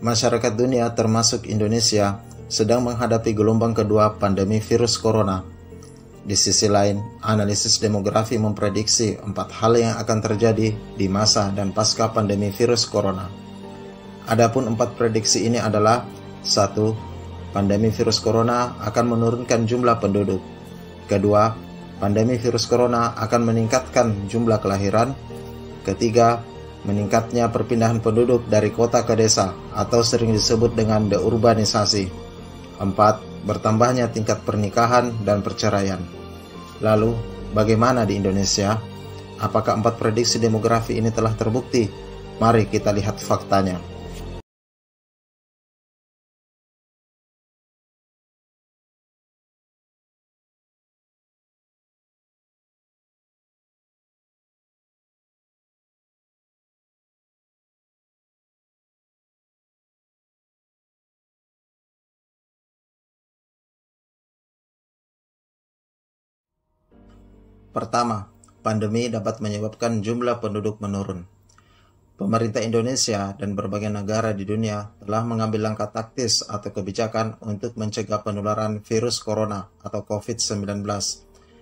Masyarakat dunia termasuk Indonesia sedang menghadapi gelombang kedua pandemi virus corona. Di sisi lain, analisis demografi memprediksi 4 hal yang akan terjadi di masa dan pasca pandemi virus corona. Adapun 4 prediksi ini adalah: 1. Pandemi virus corona akan menurunkan jumlah penduduk. Kedua, pandemi virus corona akan meningkatkan jumlah kelahiran. Ketiga, meningkatnya perpindahan penduduk dari kota ke desa atau sering disebut dengan deurbanisasi. 4. Bertambahnya tingkat pernikahan dan perceraian. Lalu, bagaimana di Indonesia? Apakah 4 prediksi demografi ini telah terbukti? Mari kita lihat faktanya. Pertama, pandemi dapat menyebabkan jumlah penduduk menurun. Pemerintah Indonesia dan berbagai negara di dunia telah mengambil langkah taktis atau kebijakan untuk mencegah penularan virus corona atau COVID-19,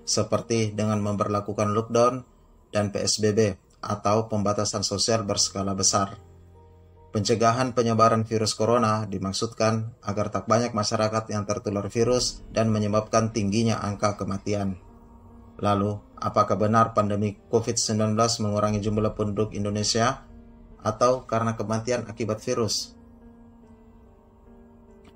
seperti dengan memberlakukan lockdown dan PSBB atau pembatasan sosial berskala besar. Pencegahan penyebaran virus corona dimaksudkan agar tak banyak masyarakat yang tertular virus dan menyebabkan tingginya angka kematian. Lalu, apakah benar pandemi COVID-19 mengurangi jumlah penduduk Indonesia atau karena kematian akibat virus?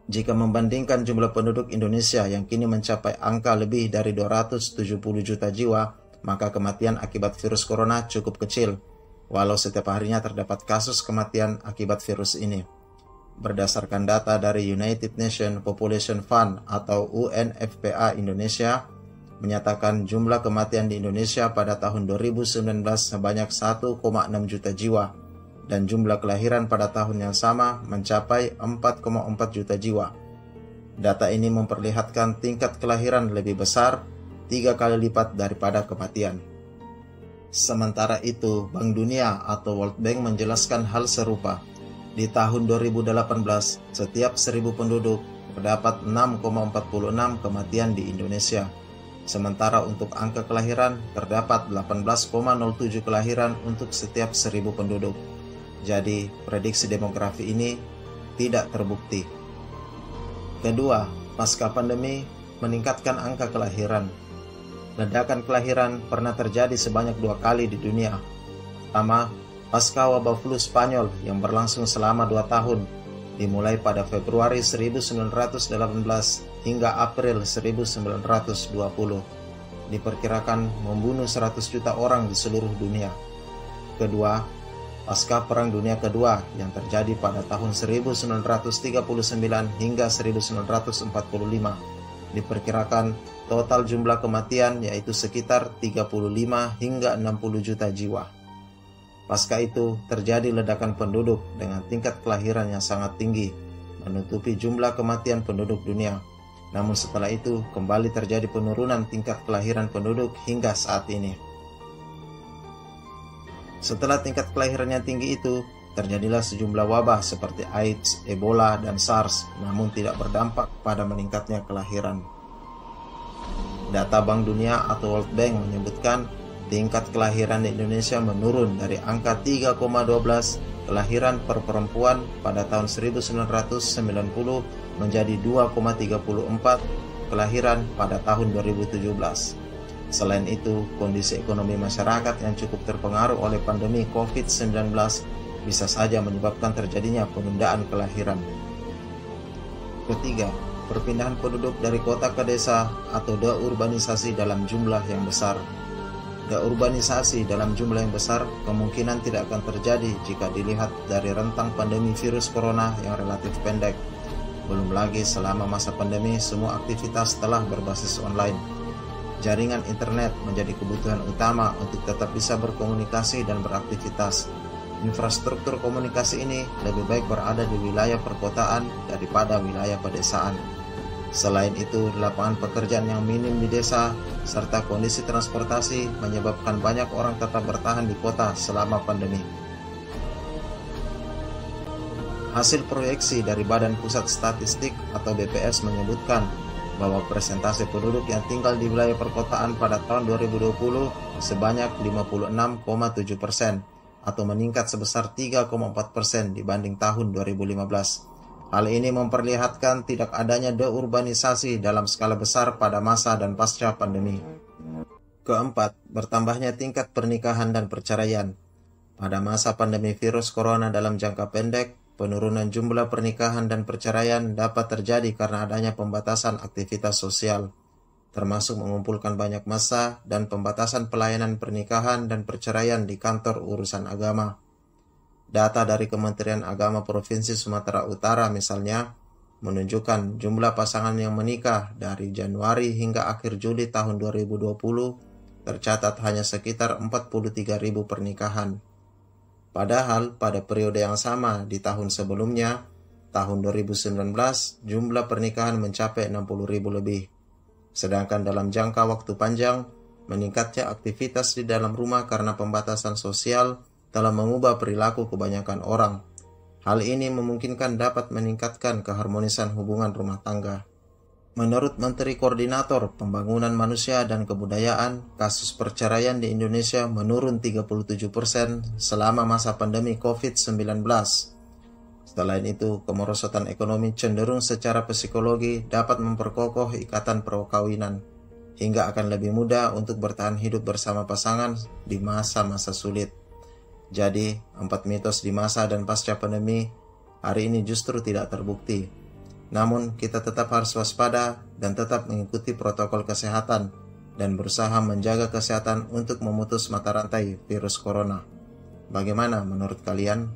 Jika membandingkan jumlah penduduk Indonesia yang kini mencapai angka lebih dari 270 juta jiwa, maka kematian akibat virus corona cukup kecil, walau setiap harinya terdapat kasus kematian akibat virus ini. Berdasarkan data dari United Nations Population Fund atau UNFPA Indonesia, menyatakan jumlah kematian di Indonesia pada tahun 2019 sebanyak 1,6 juta jiwa dan jumlah kelahiran pada tahun yang sama mencapai 4,4 juta jiwa. Data ini memperlihatkan tingkat kelahiran lebih besar 3 kali lipat daripada kematian. Sementara itu, Bank Dunia atau World Bank menjelaskan hal serupa. Di tahun 2018, setiap 1000 penduduk terdapat 6,46 kematian di Indonesia. Sementara untuk angka kelahiran terdapat 18,07 kelahiran untuk setiap 1000 penduduk. Jadi, prediksi demografi ini tidak terbukti. Kedua, pasca pandemi meningkatkan angka kelahiran. Ledakan kelahiran pernah terjadi sebanyak 2 kali di dunia. Pertama, pasca wabah flu Spanyol yang berlangsung selama 2 tahun, dimulai pada Februari 1918 hingga April 1920, diperkirakan membunuh 100 juta orang di seluruh dunia. Kedua, pasca Perang Dunia Kedua yang terjadi pada tahun 1939 hingga 1945, diperkirakan total jumlah kematian yaitu sekitar 35 hingga 60 juta jiwa. Pasca itu terjadi ledakan penduduk dengan tingkat kelahiran yang sangat tinggi, menutupi jumlah kematian penduduk dunia. Namun setelah itu kembali terjadi penurunan tingkat kelahiran penduduk hingga saat ini. Setelah tingkat kelahirannya tinggi itu, terjadilah sejumlah wabah seperti AIDS, Ebola, dan SARS, namun tidak berdampak pada meningkatnya kelahiran. Data Bank Dunia atau World Bank menyebutkan tingkat kelahiran di Indonesia menurun dari angka 3,12 kelahiran per perempuan pada tahun 1990 menjadi 2,34 kelahiran pada tahun 2017. Selain itu, kondisi ekonomi masyarakat yang cukup terpengaruh oleh pandemi COVID-19 bisa saja menyebabkan terjadinya penundaan kelahiran. Ketiga, perpindahan penduduk dari kota ke desa atau deurbanisasi dalam jumlah yang besar. Deurbanisasi dalam jumlah yang besar kemungkinan tidak akan terjadi jika dilihat dari rentang pandemi virus corona yang relatif pendek. Belum lagi selama masa pandemi semua aktivitas telah berbasis online. Jaringan internet menjadi kebutuhan utama untuk tetap bisa berkomunikasi dan beraktivitas. Infrastruktur komunikasi ini lebih baik berada di wilayah perkotaan daripada wilayah pedesaan. Selain itu, lapangan pekerjaan yang minim di desa serta kondisi transportasi menyebabkan banyak orang tetap bertahan di kota selama pandemi. Hasil proyeksi dari Badan Pusat Statistik atau BPS menyebutkan bahwa persentase penduduk yang tinggal di wilayah perkotaan pada tahun 2020 sebanyak 56,7% atau meningkat sebesar 3,4% dibanding tahun 2015. Hal ini memperlihatkan tidak adanya deurbanisasi dalam skala besar pada masa dan pasca pandemi. Keempat, bertambahnya tingkat pernikahan dan perceraian. Pada masa pandemi virus corona dalam jangka pendek, penurunan jumlah pernikahan dan perceraian dapat terjadi karena adanya pembatasan aktivitas sosial, termasuk mengumpulkan banyak massa dan pembatasan pelayanan pernikahan dan perceraian di kantor urusan agama. Data dari Kementerian Agama Provinsi Sumatera Utara misalnya, menunjukkan jumlah pasangan yang menikah dari Januari hingga akhir Juli tahun 2020 tercatat hanya sekitar 43.000 pernikahan. Padahal pada periode yang sama di tahun sebelumnya, tahun 2019, jumlah pernikahan mencapai 60.000 lebih. Sedangkan dalam jangka waktu panjang, meningkatnya aktivitas di dalam rumah karena pembatasan sosial telah mengubah perilaku kebanyakan orang. Hal ini memungkinkan dapat meningkatkan keharmonisan hubungan rumah tangga. Menurut Menteri Koordinator Pembangunan Manusia dan Kebudayaan, kasus perceraian di Indonesia menurun 37% selama masa pandemi COVID-19. Selain itu, kemerosotan ekonomi cenderung secara psikologi dapat memperkokoh ikatan perkawinan, hingga akan lebih mudah untuk bertahan hidup bersama pasangan di masa-masa sulit. Jadi, 4 mitos di masa dan pasca pandemi hari ini justru tidak terbukti. Namun, kita tetap harus waspada dan tetap mengikuti protokol kesehatan dan berusaha menjaga kesehatan untuk memutus mata rantai virus corona. Bagaimana menurut kalian?